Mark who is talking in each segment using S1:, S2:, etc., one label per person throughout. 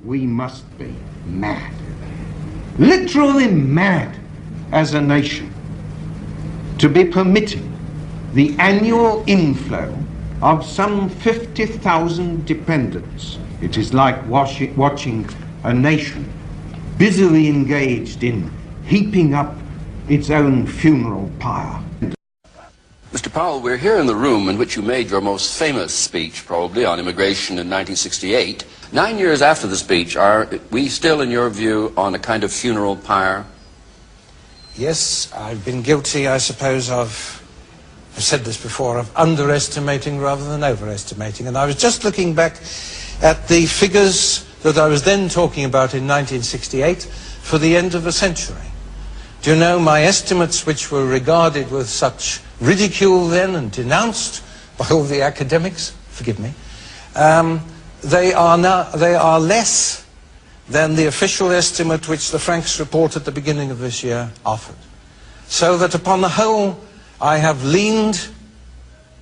S1: We must be mad, literally mad as a nation, to be permitting the annual inflow of some 50,000 dependents. It is like watching a nation busily engaged in heaping up its own funeral pyre.
S2: Mr. Powell, we're here in the room in which you made your most famous speech, probably, on immigration in 1968. 9 years after the speech, are we still, in your view, on a kind of funeral pyre?
S3: Yes, I've been guilty, I suppose, of, I've said this before, of underestimating rather than overestimating. And I was just looking back at the figures that I was then talking about in 1968 for the end of the century. Do you know, my estimates, which were regarded with such ridicule then and denounced by all the academics, forgive me, they are less than the official estimate which the Franks report at the beginning of this year offered. So that upon the whole, I have leaned,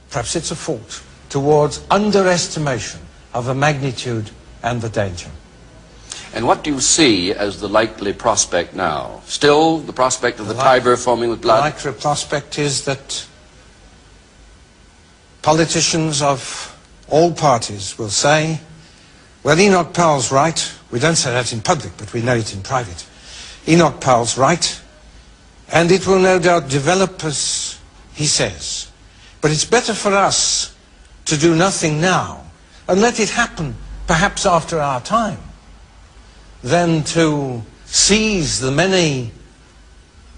S3: perhaps it's a fault, towards underestimation of the magnitude and the danger.
S2: And what do you see as the likely prospect now? Still the prospect of the Tiber foaming with blood?
S3: The likely prospect is that politicians of all parties will say, well, Enoch Powell's right. We don't say that in public, but we know it in private. Enoch Powell's right, and it will no doubt develop as he says. But it's better for us to do nothing now and let it happen perhaps after our time than to seize the many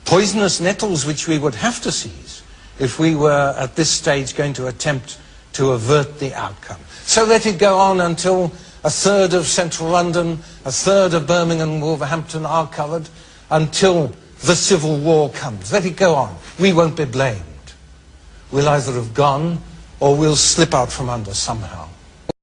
S3: poisonous nettles which we would have to seize if we were at this stage going to attempt to avert the outcome. So let it go on until a third of central London, a third of Birmingham and Wolverhampton are covered, until the civil war comes. Let it go on. We won't be blamed. We'll either have gone or we'll slip out from under somehow.